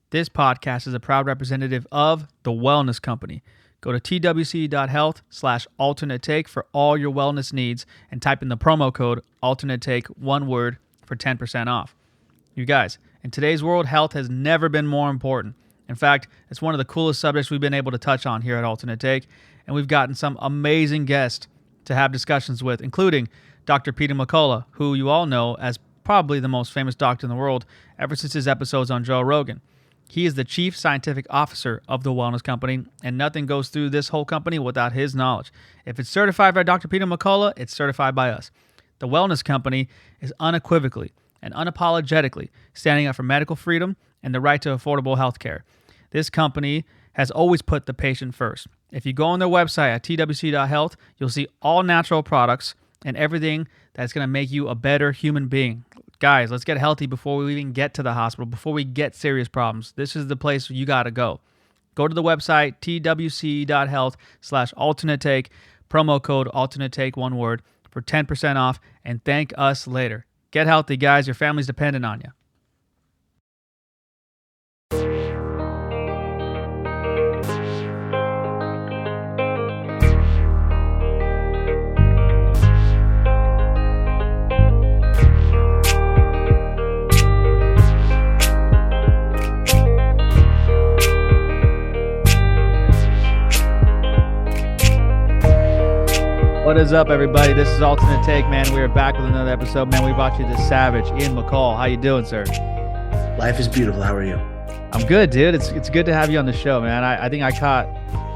This podcast is a proud representative of The Wellness Company. Go to twc.health/alternate take for all your wellness needs and type in the promo code alternate take, one word, for 10% off. You guys, in today's world, health has never been more important. In fact, it's one of the coolest subjects we've been able to touch on here at Alternate Take, and we've gotten some amazing guests to have discussions with, including Dr. Peter McCullough, who you all know as probably the most famous doctor in the world ever since his episodes on Joe Rogan. He is the chief scientific officer of the Wellness Company, and nothing goes through this whole company without his knowledge. If it's certified by Dr. Peter McCullough, it's certified by us. The Wellness Company is unequivocally and unapologetically standing up for medical freedom and the right to affordable health care. This company has always put the patient first. If you go on their website at twc.health, you'll see all natural products and everything that's going to make you a better human being. Guys, let's get healthy before we even get to the hospital, before we get serious problems. This is the place you got to go. Go to the website, twc.health/alternate take, promo code alternate take, one word, for 10% off, and thank us later. Get healthy, guys. Your family's dependent on you. What is up, everybody? This is Alternate Take, man. We are back with another episode, man. We brought you the savage, Ian McCall. How you doing, sir? Life is beautiful. How are you? I'm good, dude. It's good to have you on the show, man. I think I caught,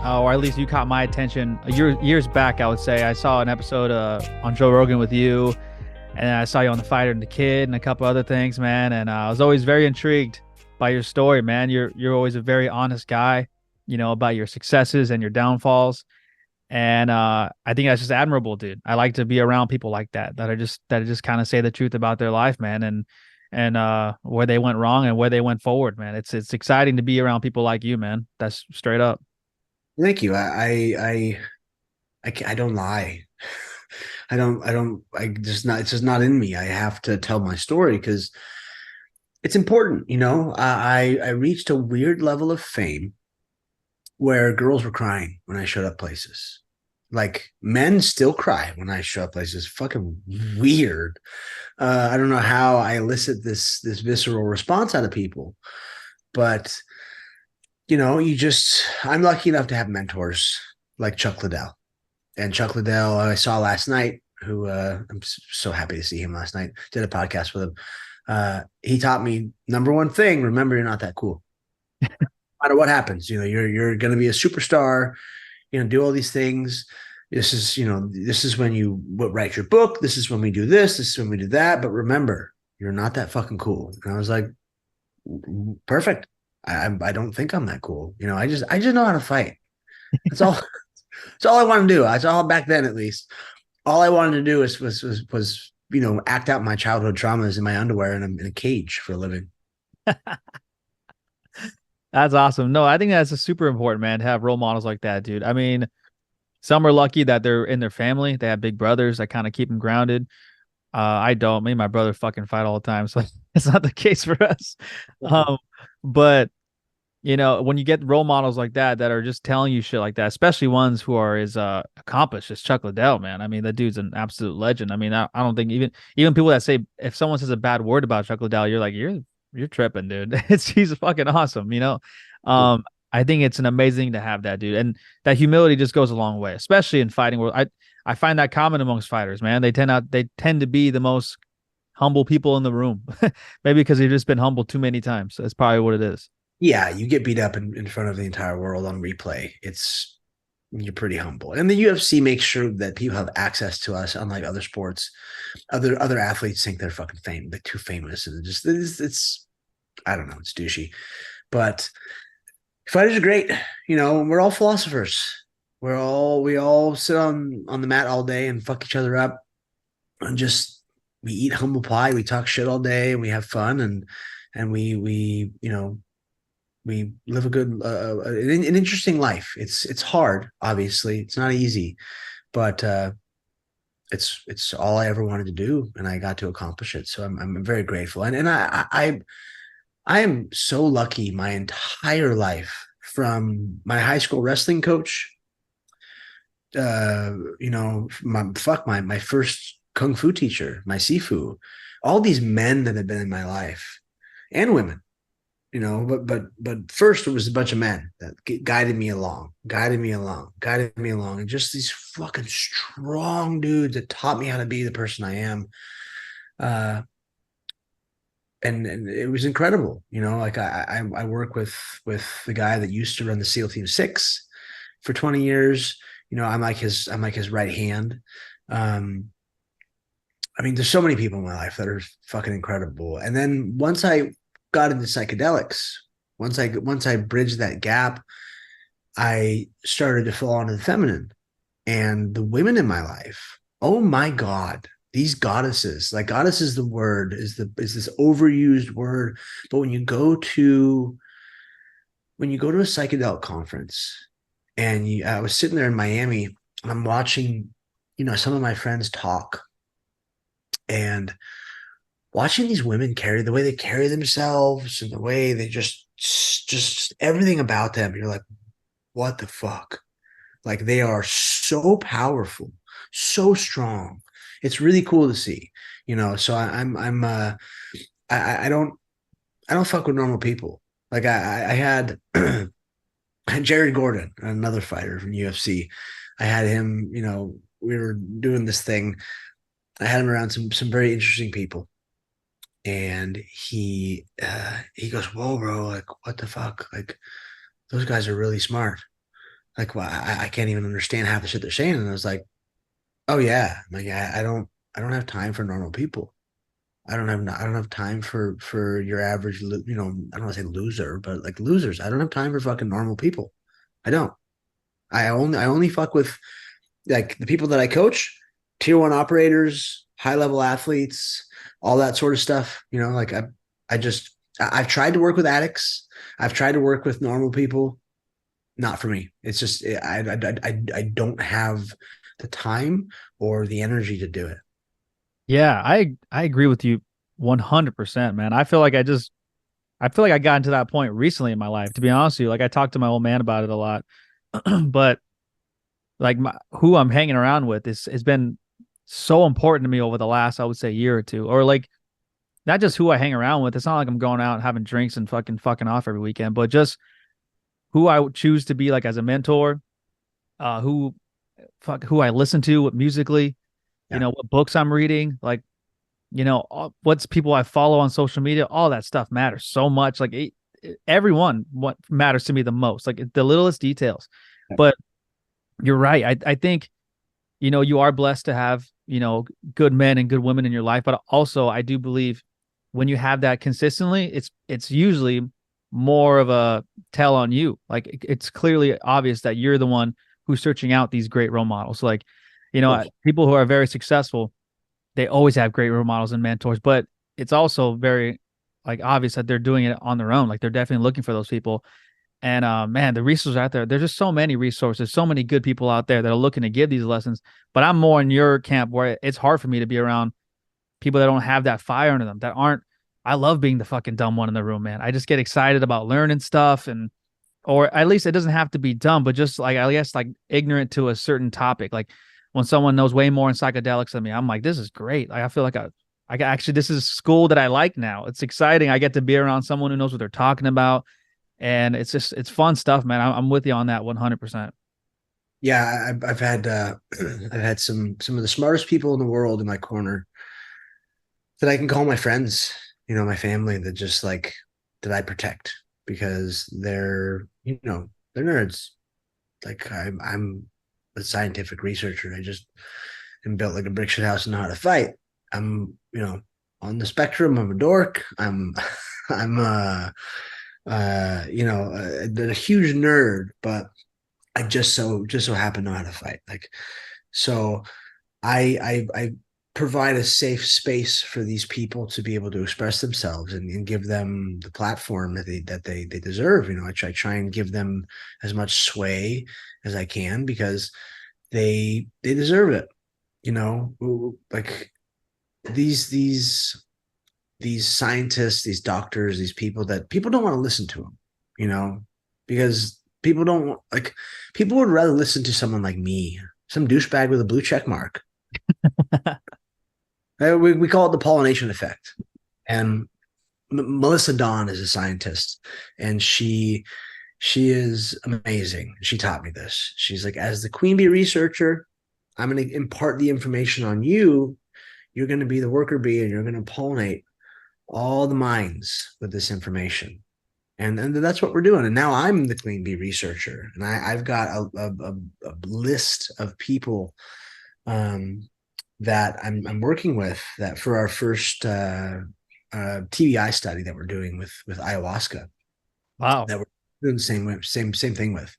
or at least you caught my attention years back, I would say. I saw an episode on Joe Rogan with you, and I saw you on The Fighter and the Kid and a couple other things, man. And I was always very intrigued by your story, man. You're always a very honest guy, you know, about your successes and your downfalls. And I think that's just admirable, dude. I like to be around people like that just kind of say the truth about their life, man, and where they went wrong and where they went forward, man. It's exciting to be around people like you, man. That's straight up. Thank you. I don't lie. It's just not in me. I have to tell my story because it's important. You know, I reached a weird level of fame where girls were crying when I showed up places. Like, men still cry when I show up places. Fucking weird. I don't know how I elicit this visceral response out of people, but you know, I'm lucky enough to have mentors like Chuck Liddell. And Chuck Liddell, I saw last night, who I'm so happy to see him last night. Did a podcast with him. He taught me, number one thing: remember, you're not that cool. No matter what happens, you know, you're going to be a superstar, you know, do all these things. This is when you write your book. This is when we do this. This is when we do that. But remember, you're not that fucking cool. And I was like, perfect. I don't think I'm that cool. You know, I just know how to fight. That's all. That's all I want to do. That's all back then, at least. All I wanted to do was you know, act out my childhood traumas in my underwear and I'm in a cage for a living. That's awesome. No, I think that's a super important, man, to have role models like that, dude. I mean, some are lucky that they're in their family. They have big brothers that kind of keep them grounded. I don't. Me and my brother fucking fight all the time, so it's not the case for us. But you know, when you get role models like that are just telling you shit like that, especially ones who are as accomplished as Chuck Liddell, man. I mean, that dude's an absolute legend. I mean, I don't think even people that say, if someone says a bad word about Chuck Liddell, you're like, you're tripping, dude. He's fucking awesome, you know. I think it's an amazing to have that, dude, and that humility just goes a long way, especially in fighting world. I find that common amongst fighters, man. They tend to be the most humble people in the room, maybe because they've just been humbled too many times. That's probably what it is. Yeah, you get beat up in front of the entire world on replay. You're pretty humble, and the UFC makes sure that people have access to us, unlike other sports. Other athletes think they're fucking they're too famous, and it's I don't know, it's douchey. But fighters are great. You know, we're all philosophers. We all sit on the mat all day and fuck each other up, and we eat humble pie. We talk shit all day, and we have fun, and we you know, we live a good, an interesting life. It's hard, obviously. It's not easy, but it's all I ever wanted to do, and I got to accomplish it. So I'm very grateful. And I am so lucky my entire life, from my high school wrestling coach, my first kung fu teacher, my sifu, all these men that have been in my life, and women, but first it was a bunch of men that guided me along, and just these fucking strong dudes that taught me how to be the person I am. Uh, and it was incredible. Like I work with the guy that used to run the SEAL Team 6 for 20 years. I'm like his right hand. Um, I mean, there's so many people in my life that are fucking incredible. And then once I got into psychedelics, once I bridged that gap, I started to fall into the feminine, and the women in my life. Oh my God, these goddesses! Like, goddess is the word, is this overused word, but when you go to a psychedelic conference, and I was sitting there in Miami, and I'm watching, some of my friends talk, and watching these women carry the way they carry themselves, and the way they just everything about them. You're like, what the fuck? Like, they are so powerful, so strong. It's really cool to see, So I don't fuck with normal people. Like, I had Jared Gordon, another fighter from UFC. I had him. We were doing this thing. I had him around some very interesting people, and he goes, "Whoa, bro! Like, what the fuck? Like, those guys are really smart. Like, well, I can't even understand half the shit they're saying." And I was like, "Oh yeah, like, I don't have time for normal people. I don't have time for your average, I don't want to say loser, but like losers. I don't have time for fucking normal people. I don't. I only fuck with, like, the people that I coach, tier one operators, high level athletes, all that sort of stuff. Like, I've tried to work with addicts. I've tried to work with normal people. Not for me. It's just, I don't have the time or the energy to do it. Yeah, I agree with you 100%, man. I feel like I got into that point recently in my life, to be honest with you. Like, I talked to my old man about it a lot. But like, who I'm hanging around with is has been so important to me over the last, I would say, year or two. Or like, not just who I hang around with. It's not like I'm going out and having drinks and fucking off every weekend, but just who I would choose to be like as a mentor, who who I listen to musically, Yeah. what books I'm reading, like, what's people I follow on social media. All that stuff matters so much. Like, everyone, what matters to me the most, like the littlest details. But you're right. I think, you are blessed to have, good men and good women in your life. But also, I do believe when you have that consistently, it's usually more of a tell on you. Like, it's clearly obvious that you're the one who's searching out these great role models. Like, people who are very successful, they always have great role models and mentors, but it's also very, like, obvious that they're doing it on their own. Like, they're definitely looking for those people. And man, the resources out there, there's just so many resources, so many good people out there that are looking to give these lessons. But I'm more in your camp, where it's hard for me to be around people that don't have that fire in them, that aren't. I love being the fucking dumb one in the room, man. I just get excited about learning stuff, and or at least it doesn't have to be dumb, but just like, I guess, like, ignorant to a certain topic. Like, when someone knows way more in psychedelics than me, I'm like, this is great. Like, I feel like actually, this is school that I like now. It's exciting. I get to be around someone who knows what they're talking about, and it's fun stuff, man. I'm with you on that 100%. Yeah, I've had I've had some of the smartest people in the world in my corner that I can call my friends, my family, that just, like, that I protect, because they're nerds. Like, I'm a scientific researcher. I just am built like a brick shit house and know how to fight. I'm, on the spectrum. I'm a dork. I'm a huge nerd, but I just so happen to know how to fight. Like, so I provide a safe space for these people to be able to express themselves, and give them the platform that they deserve. I try and give them as much sway as I can, because they deserve it. Like, these these scientists, these doctors, these people that people don't want to listen to them, you know, because people don't like, people would rather listen to someone like me, some douchebag with a blue check mark. We call it the pollination effect. And Melissa Dawn is a scientist, and she is amazing. She taught me this. She's like, as the queen bee researcher, I'm going to impart the information on you. You're going to be the worker bee, and you're going to pollinate all the minds with this information. And that's what we're doing. And now I'm the queen bee researcher, and I've got a list of people that I'm working with that for our first TBI study that we're doing with ayahuasca. Wow. That we're doing the same thing with.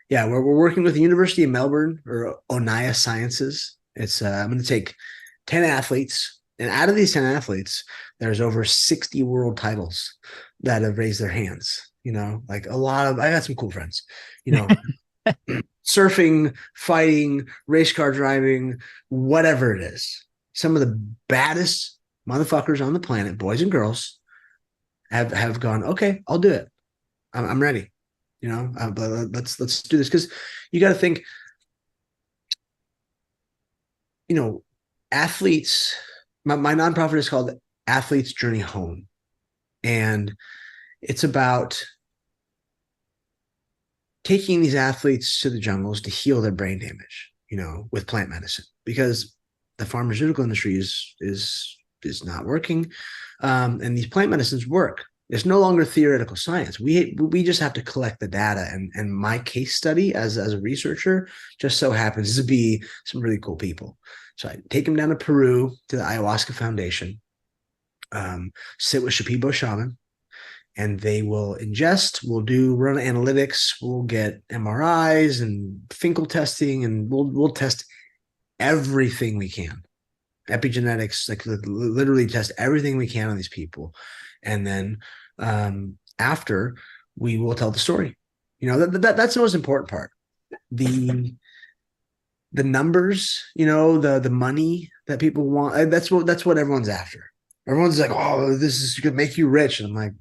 Yeah, we're working with the University of Melbourne, or Onaya Sciences. It's I'm going to take 10 athletes, and out of these 10 athletes, there's over 60 world titles that have raised their hands. You know, like a lot of, I got some cool friends, you know, surfing, fighting, race car driving, whatever it is. Some of the baddest motherfuckers on the planet, boys and girls, have gone, okay, I'll do it. I'm ready. You know, let's do this, because you got to think, you know, athletes. My nonprofit is called Athletes Journey Home, and it's about taking these athletes to the jungles to heal their brain damage, you know, with plant medicine, because the pharmaceutical industry is not working, and these plant medicines work. It's no longer theoretical science. We just have to collect the data, and my case study as a researcher just so happens to be some really cool people. So I take them down to Peru to the Ayahuasca Foundation, sit with Shipibo shaman, and they will ingest. We'll run analytics. We'll get MRIs and Finkel testing, and we'll test everything we can. Epigenetics, like literally test everything we can on these people, and then after, we will tell the story. You know, that's the most important part. The numbers, you know, the money that people want. That's what everyone's after. Everyone's like, oh, this is going to make you rich, and I'm like,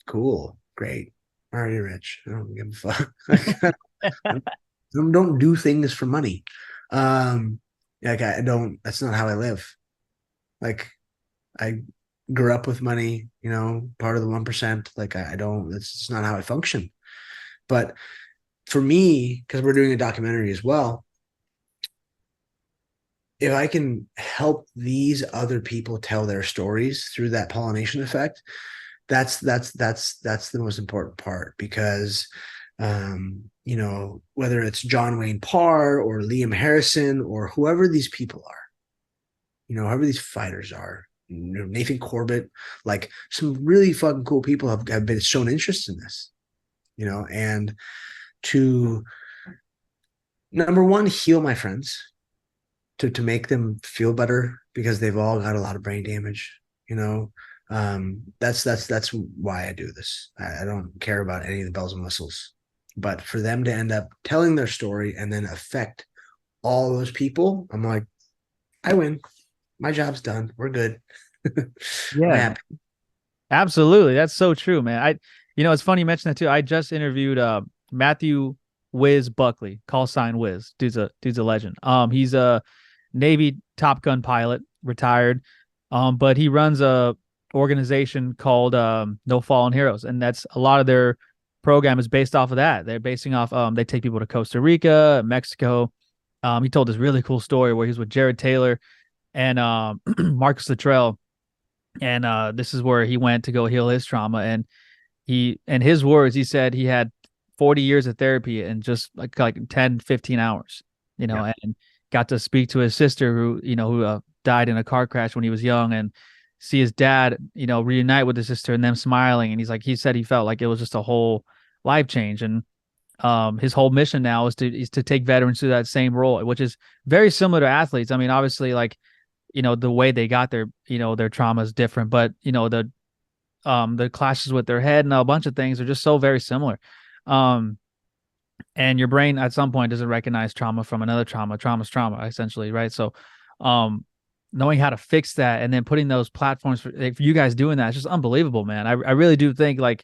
cool, great, I'm already rich. I don't give a fuck. Don't do things for money. Like I don't. That's not how I live. Like I grew up with money, you know, part of the 1%. Like I don't. That's not how I function. But for me, because we're doing a documentary as well, if I can help these other people tell their stories through that pollination effect, that's the most important part. Because you know, whether it's John Wayne Parr or Liam Harrison or whoever these people are, you know, whoever these fighters are, you know, Nathan Corbett, like some really fucking cool people have been shown interest in this, you know, and to, number one, heal my friends, to make them feel better, because they've all got a lot of brain damage, you know. That's why I do this. I don't care about any of the bells and whistles, but for them to end up telling their story and then affect all those people, I'm like, I win. My job's done. We're good. I'm Yeah, happy. absolutely. That's so true, man. It's funny you mentioned that too. I just interviewed Matthew Wiz Buckley, call sign Wiz. Dude's a legend. He's a Navy Top Gun pilot, retired. But he runs a organization called No Fallen Heroes, and that's a lot of their program is based off of that. They're basing off they take people to Costa Rica, Mexico. He told this really cool story where he was with Jared Taylor and Marcus Luttrell, and this is where he went to go heal his trauma. And he, in his words, he said he had 40 years of therapy in just like 10, 15 hours, you know, Yeah. and got to speak to his sister who died in a car crash when he was young, and see his dad, you know, reunite with his sister and them smiling. And he said he felt like it was just a whole life change. And his whole mission now is to take veterans through that same role, which is very similar to athletes. I mean, obviously, like, you know, the way they got their trauma is different, but you know, the clashes with their head and a bunch of things are just so very similar. Um, and your brain at some point doesn't recognize trauma from another trauma. Trauma's trauma, essentially, right? So, um, knowing how to fix that and then putting those platforms for, like, for you guys doing that, it's just unbelievable, man. I really do think like,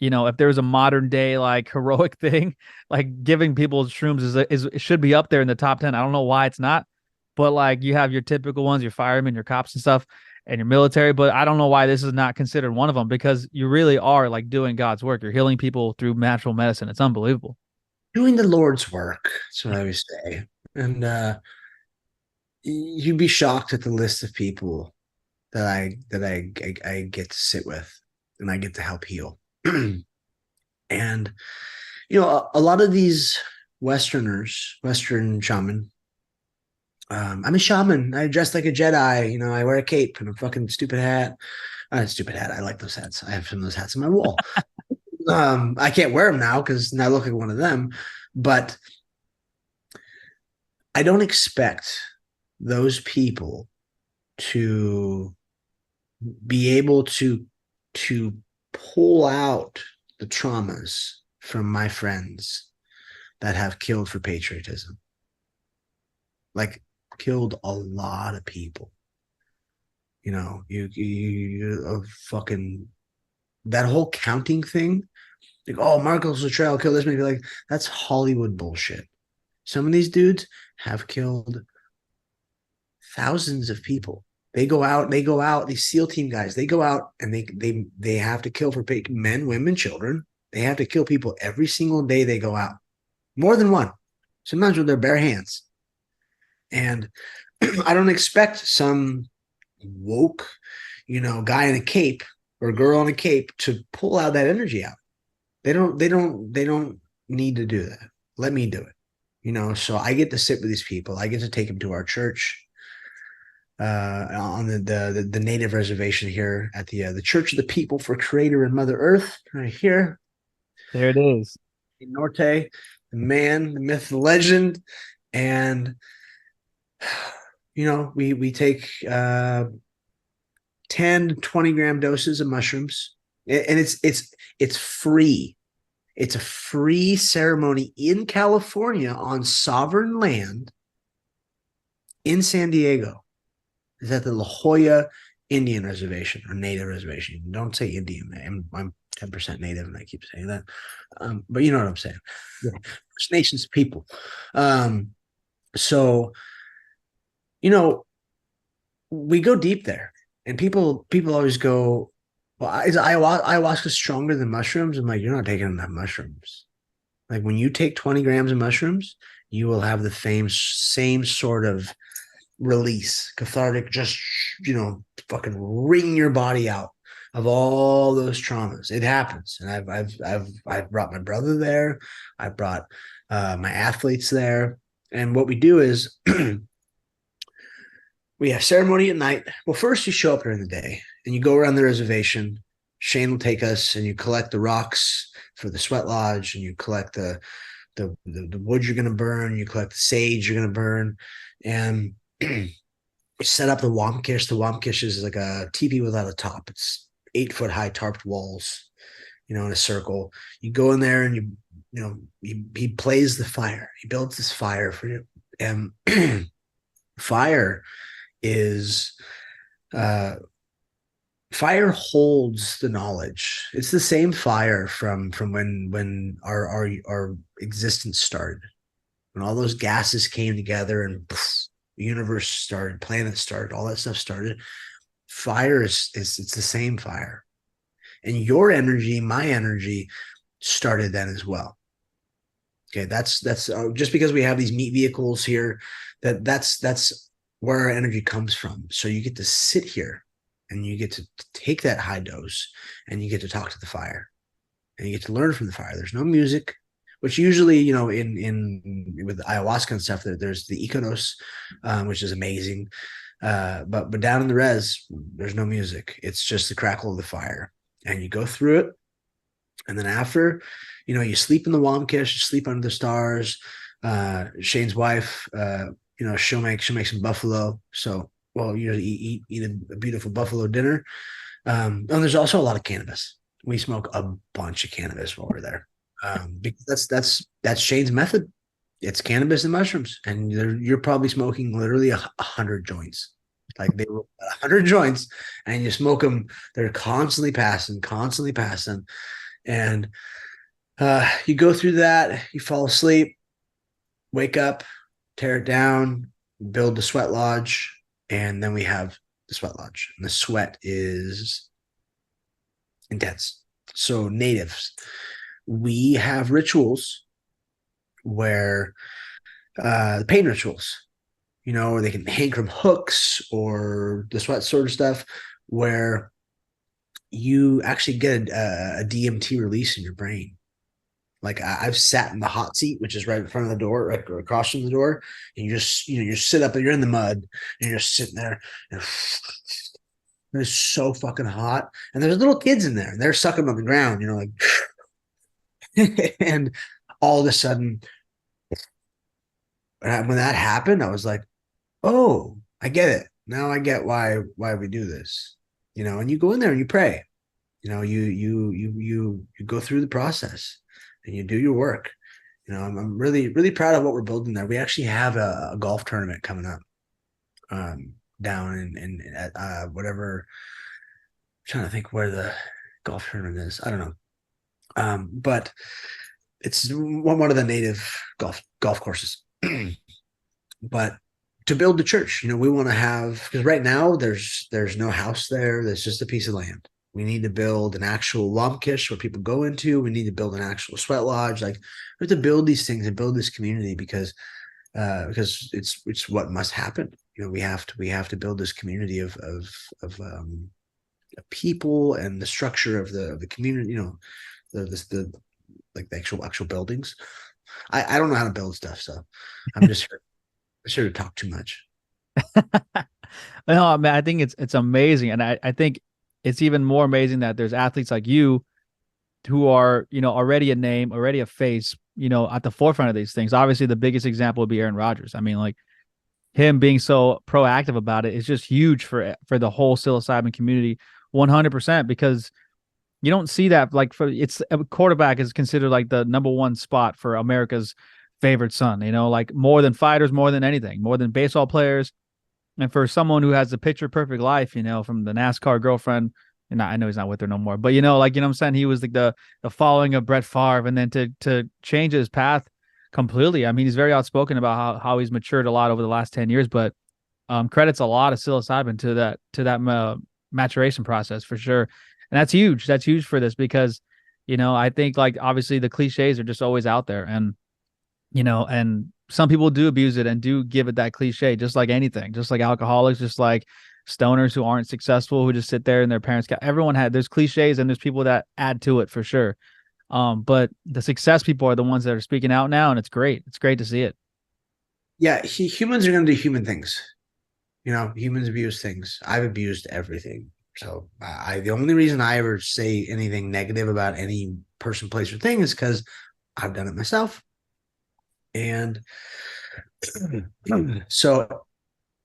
if there was a modern day like heroic thing, like giving people shrooms is it should be up there in the top 10. I don't know why it's not, but like you have your typical ones, your firemen, your cops and stuff, and your military, but I don't know why this is not considered one of them because you really are like doing God's work. You're healing people through natural medicine. It's unbelievable. Doing the Lord's work. That's what I always say. And you'd be shocked at the list of people that I get to sit with and I get to help heal. And a lot of these Western shaman. I'm a shaman. I dress like a Jedi. I wear a cape and a fucking stupid hat. Stupid hat. I like those hats. I have some of those hats on my wall. I can't wear them now because now I look like one of them. But I don't expect those people to be able to pull out the traumas from my friends that have killed for patriotism. Like killed a lot of people. You fucking that whole counting thing. Like, oh, Marcos Luttrell killed this many. Like, that's Hollywood bullshit. Some of these dudes have killed thousands of people. They go out, these SEAL team guys, they go out and they have to kill for men, women, children. They have to kill people every single day they go out. More than one. Sometimes with their bare hands. And I don't expect some woke, guy in a cape or girl in a cape to pull out that energy out. They don't need to do that. Let me do it. So I get to sit with these people. I get to take them to our church on the native reservation here at the Church of the People for Creator and Mother Earth, right here. There it is. In Norte, the man, the myth, the legend. And we take 10 to 20 gram doses of mushrooms, and it's free. It's a free ceremony in California on sovereign land in San Diego. It's at the La Jolla Indian Reservation or Native Reservation. Don't say Indian. I'm 10% Native, and I keep saying that. But you know what I'm saying. Yeah. First Nations people. So we go deep there, and people always go, well, is ayahuasca stronger than mushrooms? I'm like, you're not taking enough mushrooms. Like when you take 20 grams of mushrooms, you will have the same sort of release, cathartic, just, fucking wring your body out of all those traumas. It happens. And I've brought my brother there. I brought my athletes there. And what we do is we have ceremony at night. Well, first you show up during the day and you go around the reservation. Shane will take us and you collect the rocks for the sweat lodge, and you collect the wood you're going to burn. You collect the sage you're going to burn, and you set up the wamkish. The wamkish is like a teepee without a top. It's 8-foot high tarped walls, in a circle. You go in there and he plays the fire. He builds this fire for you, and fire is fire holds the knowledge. It's the same fire from when our existence started, when all those gases came together and poof, the universe started, planets started, all that stuff started. Fire is it's the same fire, and your energy, my energy, started then as well. Okay, that's just because we have these meat vehicles here, that's where our energy comes from. So you get to sit here and you get to take that high dose and you get to talk to the fire and you get to learn from the fire. There's no music, which usually, in with ayahuasca and stuff, there's the Icanos, which is amazing. But down in the res, there's no music. It's just the crackle of the fire, and you go through it. And then after, you sleep in the wamkish, you sleep under the stars. Shane's wife, she'll make some buffalo. So, well, eat a beautiful buffalo dinner. And there's also a lot of cannabis. We smoke a bunch of cannabis while we're there, because that's Shane's method. It's cannabis and mushrooms, and you're probably smoking literally 100 joints Like they roll 100 joints and you smoke them. They're constantly passing. And you go through that, you fall asleep, wake up, tear it down, build the sweat lodge, and then we have the sweat lodge. And the sweat is intense. So natives, we have rituals where pain rituals, or they can hang from hooks or the sweat sort of stuff, where you actually get a DMT release in your brain. Like I've sat in the hot seat, which is right in front of the door, right across from the door, and you just, you sit up and you're in the mud and you're just sitting there and it's so fucking hot. And there's little kids in there and they're sucking on the ground, like, and all of a sudden, when that happened, I was like, oh, I get it. Now I get why we do this, and you go in there and you pray, you go through the process and you do your work. I'm really, really proud of what we're building there. We actually have a golf tournament coming up down in at whatever. I'm trying to think where the golf tournament is. I don't know. But it's one of the native golf courses. But to build the church, we want to have, because right now there's no house there. There's just a piece of land. We need to build an actual lomkish where people go into. We need to build an actual sweat lodge. Like we have to build these things and build this community because it's what must happen. We have to build this community of people and the structure of the community. The like the actual buildings. I don't know how to build stuff, so I'm just here to talk too much. No, I mean, I think it's amazing, and I think it's even more amazing that there's athletes like you who are, already a name, already a face, at the forefront of these things. Obviously, the biggest example would be Aaron Rodgers. I mean, like him being so proactive about it is just huge for the whole psilocybin community, 100%, because you don't see that. Like it's a quarterback is considered like the number one spot for America's favorite son, like more than fighters, more than anything, more than baseball players. And for someone who has the picture perfect life, from the NASCAR girlfriend, and I know he's not with her no more, but like, what I'm saying, he was like the following of Brett Favre, and then to change his path completely. I mean, he's very outspoken about how he's matured a lot over the last 10 years, but credits a lot of psilocybin to that maturation process for sure. And that's huge. That's huge for this because, I think like obviously the cliches are just always out there, and and some people do abuse it and do give it that cliche, just like anything, just like alcoholics, just like stoners who aren't successful, who just sit there and their parents there's cliches and there's people that add to it for sure. But the success people are the ones that are speaking out now, and it's great. It's great to see it. Yeah, humans are going to do human things. Humans abuse things. I've abused everything. So the only reason I ever say anything negative about any person, place, or thing is because I've done it myself. And so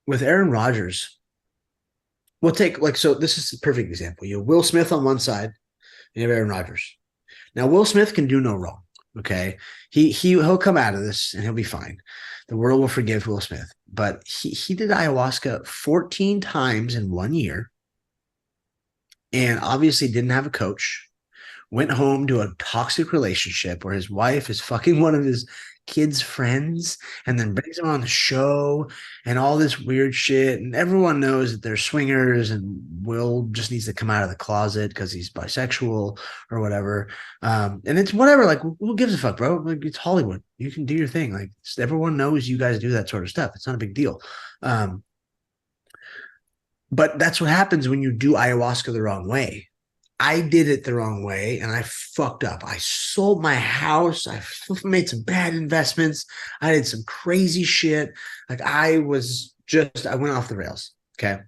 with Aaron Rodgers, we'll take so this is a perfect example. You have Will Smith on one side, and you have Aaron Rodgers. Now, Will Smith can do no wrong. Okay. He'll come out of this and he'll be fine. The world will forgive Will Smith. But he did ayahuasca 14 times in 1 year, and obviously didn't have a coach. Went home to a toxic relationship where his wife is fucking one of his kids' friends, and then brings him on the show and all this weird shit. And everyone knows that they're swingers, and Will just needs to come out of the closet because he's bisexual or whatever. And it's whatever. Like, who gives a fuck, bro? Like, it's Hollywood. You can do your thing. Like, everyone knows you guys do that sort of stuff. It's not a big deal. But that's what happens when you do ayahuasca the wrong way. I did it the wrong way and I fucked up. I sold my house. I made some bad investments. I did some crazy shit. Like I went off the rails. Okay.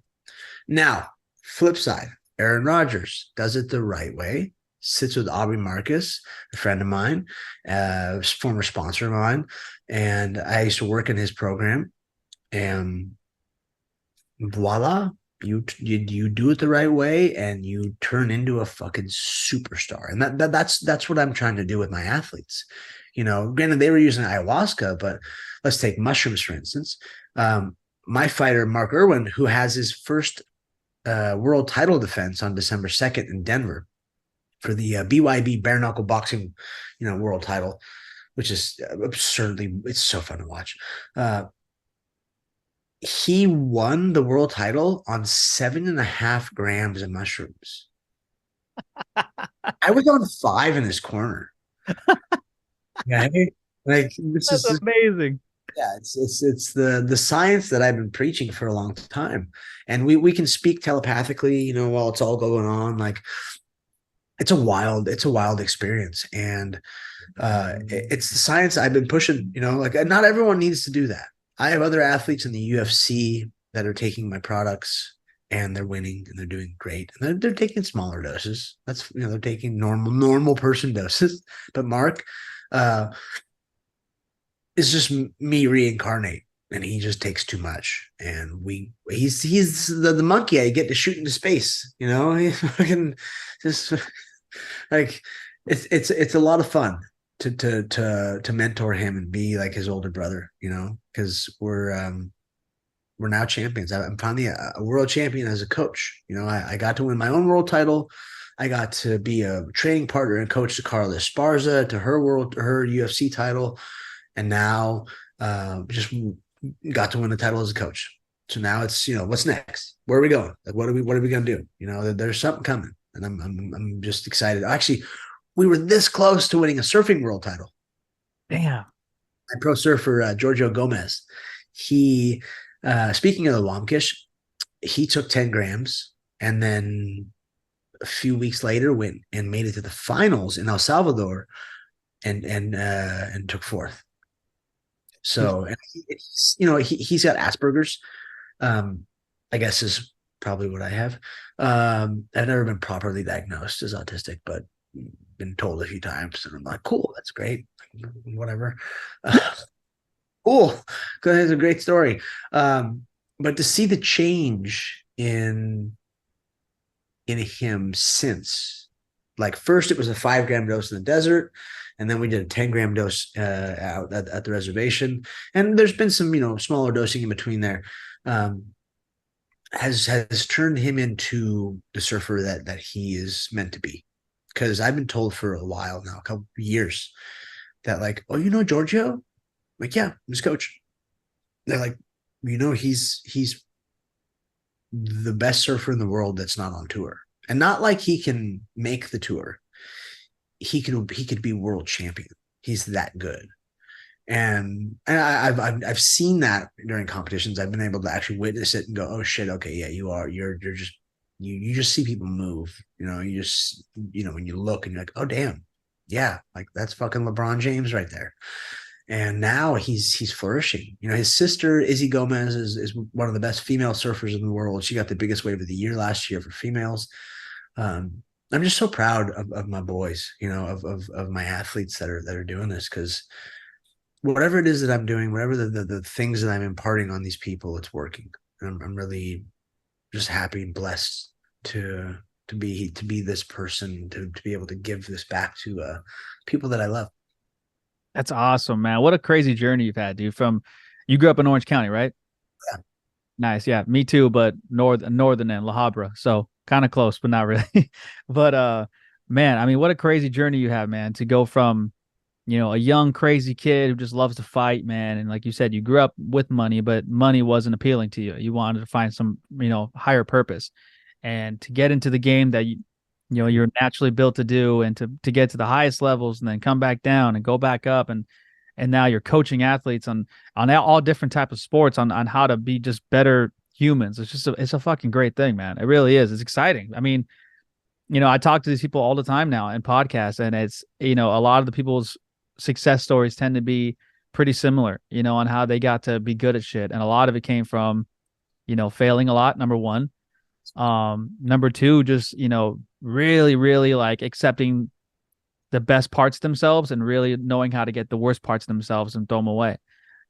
Now, flip side, Aaron Rodgers does it the right way. Sits with Aubrey Marcus, a friend of mine, former sponsor of mine. And I used to work in his program. And voila, you do it the right way and you turn into a fucking superstar. And that's what I'm trying to do with my athletes. Granted, they were using ayahuasca, but let's take mushrooms, for instance. my fighter Mark Irwin, who has his first world title defense on December 2nd in Denver for the BYB bare knuckle boxing, world title, which is absurdly, it's so fun to watch. He won the world title on 7.5 grams of mushrooms. I was on 5 in his corner. Yeah, like this That's is amazing. yeah, it's the science that I've been preaching for a long time, and we can speak telepathically, while it's all going on. Like it's a wild experience, and it's the science I've been pushing. Like not everyone needs to do that. I have other athletes in the UFC that are taking my products and they're winning and they're doing great. And they're taking smaller doses. That's they're taking normal person doses. But Mark is just me reincarnate, and he just takes too much. And he's the monkey I get to shoot into space. He fucking just like it's a lot of fun to mentor him and be like his older brother, because we're now champions. I'm finally a world champion as a coach. I got to win my own world title. I got to be a training partner and coach to Carla Esparza to her UFC title, and now just got to win the title as a coach. So now it's what's next? Where are we going? Like what are we gonna do? There's something coming, and I'm just excited. Actually, we were this close to winning a surfing world title. Damn. My pro surfer Giorgio Gomez. He speaking of the Wamkish, he took 10 grams and then a few weeks later went and made it to the finals in El Salvador and took fourth. So and he's got Asperger's. I guess is probably what I have. I've never been properly diagnosed as autistic, but been told a few times, and I'm like, cool, that's great, whatever. Cool, because it's a great story. But to see the change in him since, like, first it was a 5-gram dose in the desert, and then we did a 10-gram dose out at the reservation, and there's been some smaller dosing in between there. Has turned him into the surfer that he is meant to be. Because I've been told for a while now, a couple of years, that like, oh, Giorgio? I'm like, yeah, I'm his coach. They're like, he's the best surfer in the world that's not on tour. And not like he can make the tour. He could be world champion. He's that good. And I've seen that during competitions. I've been able to actually witness it and go, oh shit, okay, yeah, you're just you just see people move. You just when you look and you're like, oh damn, yeah, like that's fucking LeBron James right there. And now he's flourishing. His sister Izzy Gomez is one of the best female surfers in the world. She got the biggest wave of the year last year for females. I'm just so proud of my boys, of my athletes that are doing this, because whatever it is that I'm doing, whatever the things that I'm imparting on these people, it's working. And I'm really just happy and blessed to be this person, to be able to give this back to people that I love. That's awesome, man. What a crazy journey you've had, dude. You grew up in Orange County, right? Yeah. Nice. Yeah, me too, but northern end, La Habra. So kind of close, but not really. But man, I mean, what a crazy journey you have, man, to go from a young, crazy kid who just loves to fight, man. And like you said, you grew up with money, but money wasn't appealing to you. You wanted to find some, higher purpose. And to get into the game that you're naturally built to do, and to get to the highest levels and then come back down and go back up. And now you're coaching athletes on all different types of sports on how to be just better humans. It's a fucking great thing, man. It really is. It's exciting. I mean, I talk to these people all the time now in podcasts, and it's, a lot of the people's success stories tend to be pretty similar, on how they got to be good at shit. And a lot of it came from, failing a lot, number one. Number two, just, really, really like accepting the best parts of themselves and really knowing how to get the worst parts of themselves and throw them away,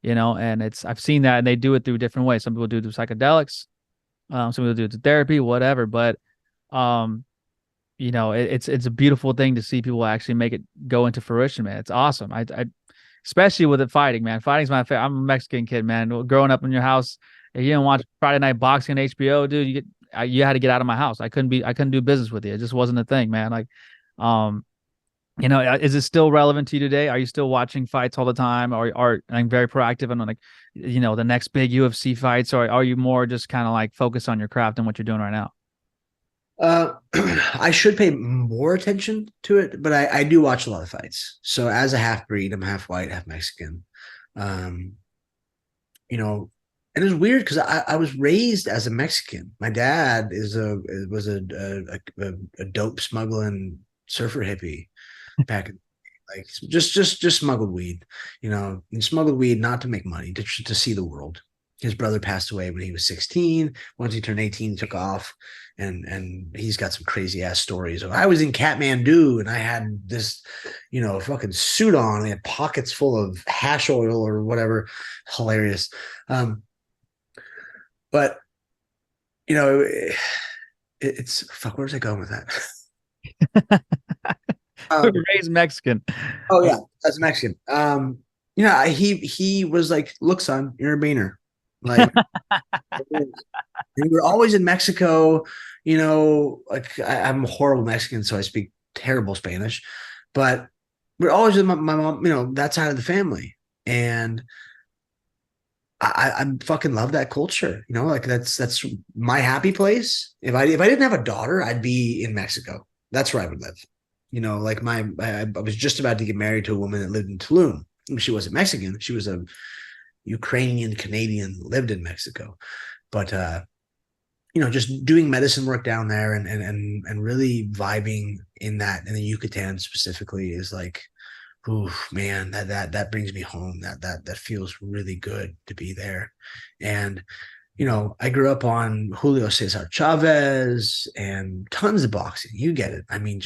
and I've seen that, and they do it through different ways. Some people do it through psychedelics. Some people do it through therapy, whatever. But, it's a beautiful thing to see people actually make it go into fruition, man. It's awesome. I especially with the fighting, man. Fighting's my favorite. I'm a Mexican kid, man. Growing up in your house, If you didn't watch Friday Night Boxing on HBO, dude, you had to get out of my house. I couldn't do business with you. It just wasn't a thing, man. Like, um, is it still relevant to you today? Are you still watching fights all the time, or are I'm very proactive on like, the next big UFC fights, or are you more just kind of like focused on your craft and what you're doing right now? Uh, I should pay more attention to it, but I do watch a lot of fights. So as a half breed, I'm half white, half Mexican. Um, you know, and it's weird because I was raised as a Mexican. My dad was a dope smuggling surfer hippie back in, like, just smuggled weed, and smuggled weed not to make money, to see the world. His brother passed away when he was 16. Once he turned 18, he took off, and he's got some crazy ass stories. I was in Kathmandu and I had this, fucking suit on. I had pockets full of hash oil or whatever. Hilarious. But it's fuck. Where's I going with that? Raised Mexican. Oh yeah, as a Mexican. He was like, look, son, you're a beaner. Like, we were always in Mexico. Like I'm a horrible Mexican, so I speak terrible Spanish. But we're always with my mom, that side of the family, and I fucking love that culture. Like that's my happy place. If I didn't have a daughter, I'd be in Mexico. That's where I would live. Like I was just about to get married to a woman that lived in Tulum. She wasn't Mexican. She was a Ukrainian Canadian, lived in Mexico. But just doing medicine work down there and really vibing in the Yucatan specifically is like, ooh, man, that brings me home. That feels really good to be there. And I grew up on Julio Cesar Chavez and tons of boxing. You get it. I mean,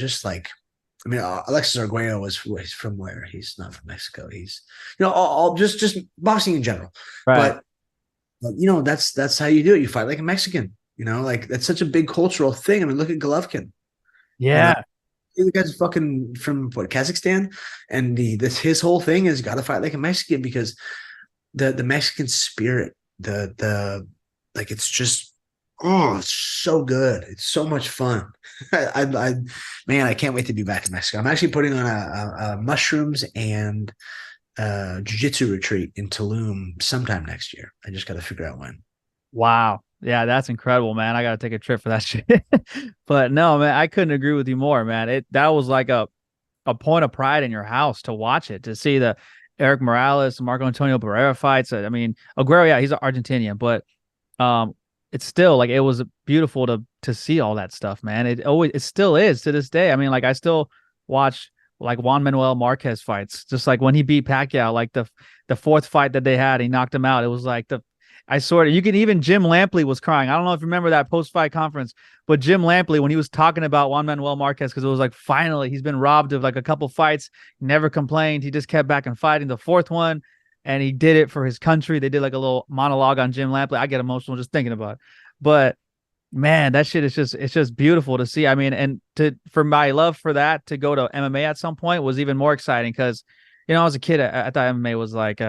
Alexis Arguello he's from where? He's not from Mexico. He's, all just boxing in general. Right. But that's how you do it. You fight like a Mexican. Like that's such a big cultural thing. I mean, look at Golovkin. Yeah. The guy's fucking from what, Kazakhstan, and his whole thing is got to fight like a Mexican because the Mexican spirit, the like it's just it's so good. It's so much fun. Man, I can't wait to be back in Mexico. I'm actually putting on a mushrooms and jiu-jitsu retreat in Tulum sometime next year. I just got to figure out when. Wow. Yeah, that's incredible, man. I gotta take a trip for that shit. But no, man, I couldn't agree with you more, man. That was like a point of pride in your house to watch it, to see the Eric Morales, Marco Antonio Barrera fights. I mean, Aguero, yeah, he's an Argentinian, but it's still like it was beautiful to see all that stuff, man. It still is to this day. I mean, like I still watch like Juan Manuel Marquez fights, just like when he beat Pacquiao, like the fourth fight that they had, he knocked him out. It was like I sort of, you can even Jim Lampley was crying. I don't know if you remember that post-fight conference, but Jim Lampley, when he was talking about Juan Manuel Marquez, because it was like finally he's been robbed of like a couple fights, never complained. He just kept back and fighting the fourth one, and he did it for his country. They did like a little monologue on Jim Lampley. I get emotional just thinking about it. But man, that shit is it's just beautiful to see. I mean, and for my love for that to go to MMA at some point was even more exciting because, I was a kid, I thought MMA was like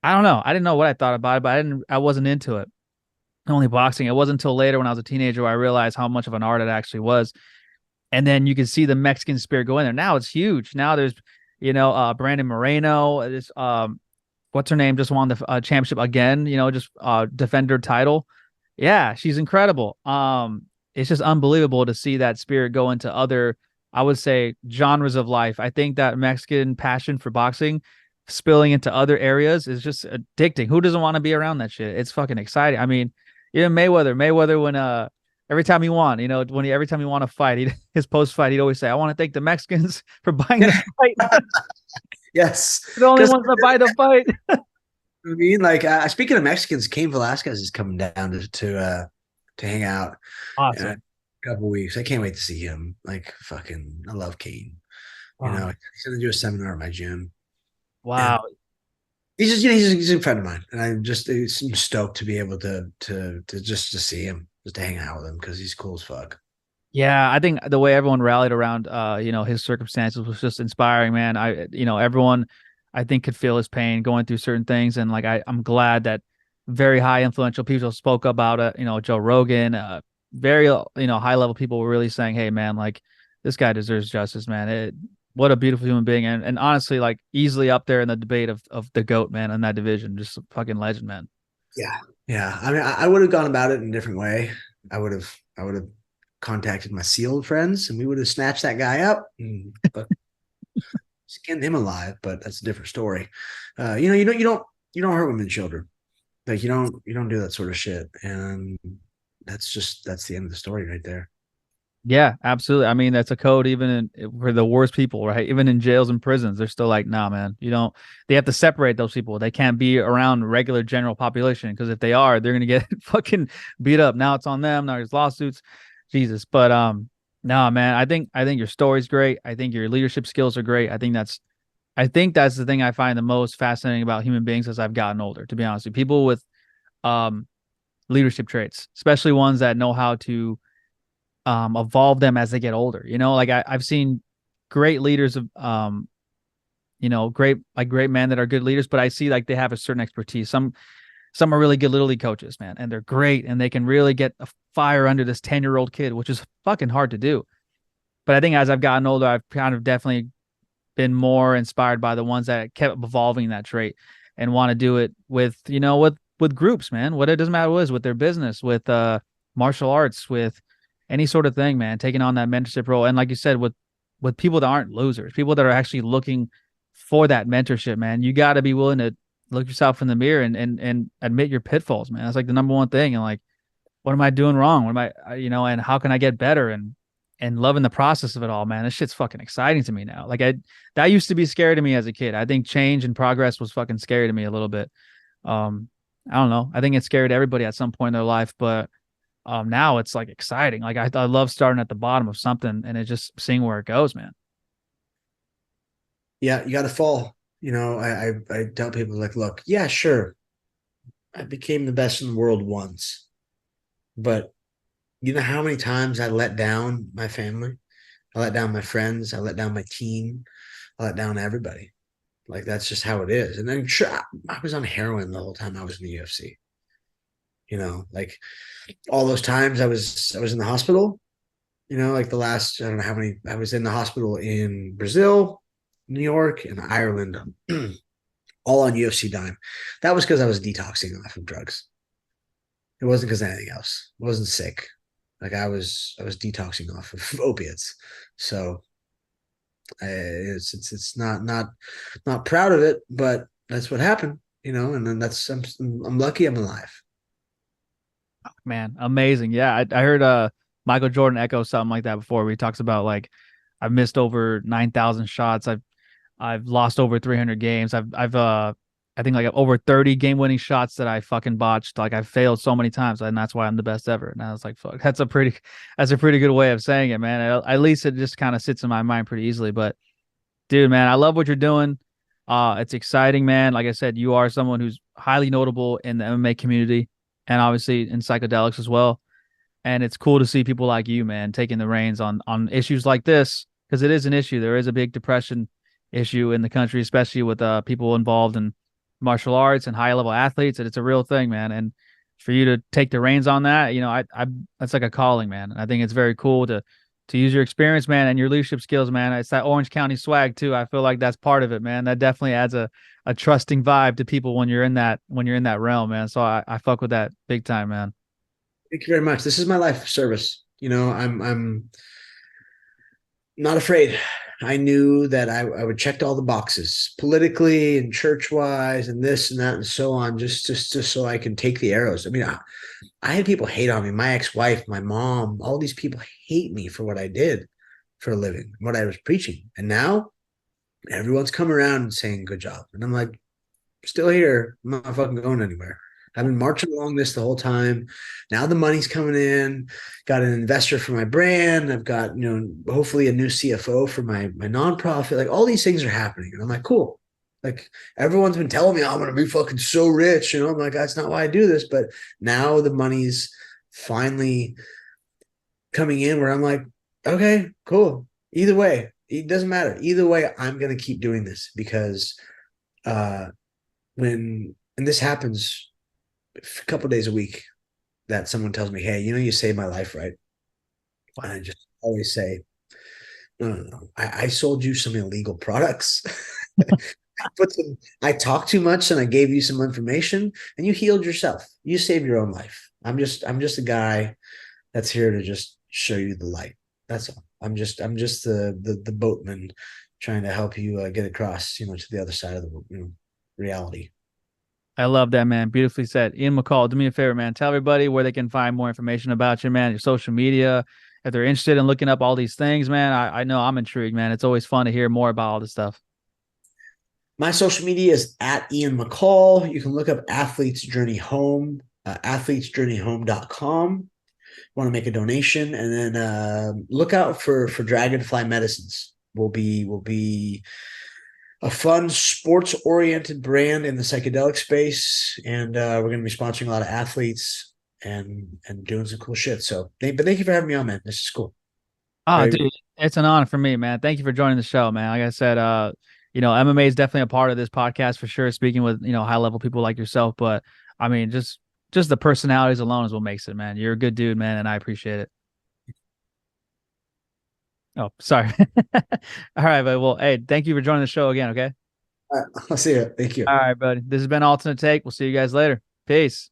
I don't know. I didn't know what I thought about it, but I wasn't into it. Only boxing. It wasn't until later when I was a teenager where I realized how much of an art it actually was. And then you can see the Mexican spirit go in there. Now it's huge. Now there's, Brandon Moreno, this what's her name, just won the championship again, just defend her title. Yeah, she's incredible. It's just unbelievable to see that spirit go into other, I would say, genres of life. I think that Mexican passion for boxing spilling into other areas is just addicting. Who doesn't want to be around that shit? It's fucking exciting. I mean, even Mayweather when every time he won, every time he won a fight, his post fight, he'd always say, "I want to thank the Mexicans for buying the fight." Yes, They're the only ones that buy the fight. I mean, like speaking of Mexicans, Cain Velasquez is coming down to hang out in Awesome. a couple weeks. I can't wait to see him. Like fucking, I love Cain. Wow. He's gonna do a seminar at my gym. And Wow. he's just, he's a friend of mine, and I'm stoked to be able to see him, just to hang out with him because he's cool as fuck. Yeah, I think the way everyone rallied around his circumstances was just inspiring, man. Everyone I think could feel his pain going through certain things, and like I'm glad that very high influential people spoke about it. Joe Rogan, very high level people were really saying, "Hey, man, like this guy deserves justice, man." What a beautiful human being, and honestly, like easily up there in the debate of the GOAT, man, in that division. Just a fucking legend, man. Yeah. Yeah. I mean, I would have gone about it in a different way. I would have contacted my SEAL friends and we would have snatched that guy up and skinned him alive, but that's a different story. You don't hurt women and children. Like you don't do that sort of shit. And that's the end of the story right there. Yeah, absolutely. I mean, that's a code even for the worst people, right? Even in jails and prisons, they're still like, nah, man, you don't. They have to separate those people. They can't be around regular general population because if they are, they're gonna get fucking beat up. Now it's on them. Now there's lawsuits. Jesus, but no, man. I think your story's great. I think your leadership skills are great. I think that's the thing I find the most fascinating about human beings as I've gotten older. To be honest with you, people with um leadership traits, especially ones that know how to evolve them as they get older. Like I've seen great leaders of great men that are good leaders, but I see like they have a certain expertise. Some are really good little league coaches, man, and they're great and they can really get a fire under this 10-year-old kid, which is fucking hard to do. But I think as I've gotten older, I've kind of definitely been more inspired by the ones that kept evolving that trait and want to do it with groups, man. What it doesn't matter what it is, with their business, with martial arts, with any sort of thing, man, taking on that mentorship role. And like you said, with people that aren't losers, people that are actually looking for that mentorship, man, you got to be willing to look yourself in the mirror and admit your pitfalls, man. That's like the number one thing. And like, what am I doing wrong? What am and how can I get better? And loving the process of it all, man. This shit's fucking exciting to me now. Like that used to be scary to me as a kid. I think change and progress was fucking scary to me a little bit. I don't know. I think it's scary to everybody at some point in their life, but now it's like exciting. Like I love starting at the bottom of something and it's just seeing where it goes, man. Yeah, you got to fall. I tell people like, look, yeah, sure, I became the best in the world once, but you know how many times I let down my family, I let down my friends, I let down my team, I let down everybody. Like that's just how it is. And then sure, I was on heroin the whole time I was in the UFC. Like all those times I was in the hospital. Like the last, I don't know how many, I was in the hospital in Brazil, New York, and Ireland, all on UFC dime. That was because I was detoxing off of drugs. It wasn't because of anything else. I wasn't sick. Like I was detoxing off of opiates. So it's not proud of it, but that's what happened. And then I'm lucky I'm alive. Man, amazing. Yeah, I heard Michael Jordan echo something like that before where he talks about like I've missed over 9,000 shots. I've lost over 300 games. I've I think like over 30 game-winning shots that I fucking botched. Like I've failed so many times, and that's why I'm the best ever. And I was like, fuck, that's a pretty good way of saying it, man. At least it just kind of sits in my mind pretty easily. But dude, man, I love what you're doing. It's exciting, man. Like I said, you are someone who's highly notable in the MMA community and obviously in psychedelics as well. And it's cool to see people like you, man, taking the reins on issues like this because it is an issue. There is a big depression issue in the country, especially with people involved in martial arts and high level athletes. And it's a real thing, man. And for you to take the reins on that, I that's like a calling, man. And I think it's very cool to use your experience, man, and your leadership skills, man. It's that Orange County swag too. I feel like that's part of it, man. That definitely adds a trusting vibe to people when you're in that realm, man. So I fuck with that big time, man. Thank you very much. This is my life service. I'm not afraid. I knew that I would check all the boxes politically and church wise and this and that and so on, just so I can take the arrows. I mean, I had people hate on me. My ex-wife, my mom, all these people hate me for what I did for a living, what I was preaching. And now everyone's come around and saying good job. And I'm like, still here. I'm not fucking going anywhere. I've been marching along this the whole time. Now the money's coming in. Got an investor for my brand. I've got, hopefully a new CFO for my nonprofit. Like all these things are happening. And I'm like, cool. Like everyone's been telling me, oh, I'm going to be fucking so rich. I'm like, that's not why I do this. But now the money's finally coming in where I'm like, okay, cool. Either way, it doesn't matter. Either way, I'm going to keep doing this because, and this happens a couple of days a week that someone tells me, "Hey, you saved my life, right?" And Wow. I just always say, "No, no, no. I sold you some illegal products. I talked too much and I gave you some information and you healed yourself. You saved your own life. I'm just a guy that's here to just show you the light. That's all. I'm just the boatman trying to help you get across, to the other side of the reality." I love that, man. Beautifully said. Ian McCall, do me a favor, man. Tell everybody where they can find more information about you, man, your social media. If they're interested in looking up all these things, man, I know I'm intrigued, man. It's always fun to hear more about all this stuff. My social media is at Ian McCall. You can look up Athletes Journey Home, athletesjourneyhome.com. Want to make a donation, and then look out for Dragonfly Medicines. Will be a fun sports oriented brand in the psychedelic space, and we're going to be sponsoring a lot of athletes and doing some cool shit. So, but thank you for having me on, man. This is cool. Oh, Very dude, it's an honor for me, man. Thank you for joining the show, man. Like I said, MMA is definitely a part of this podcast for sure, speaking with, high level people like yourself. But I mean, just the personalities alone is what makes it, man. You're a good dude, man, and I appreciate it. Oh, sorry. All right, but well, hey, thank you for joining the show again, okay? I'll see you. Thank you. All right, buddy. This has been Alternate Take. We'll see you guys later. Peace.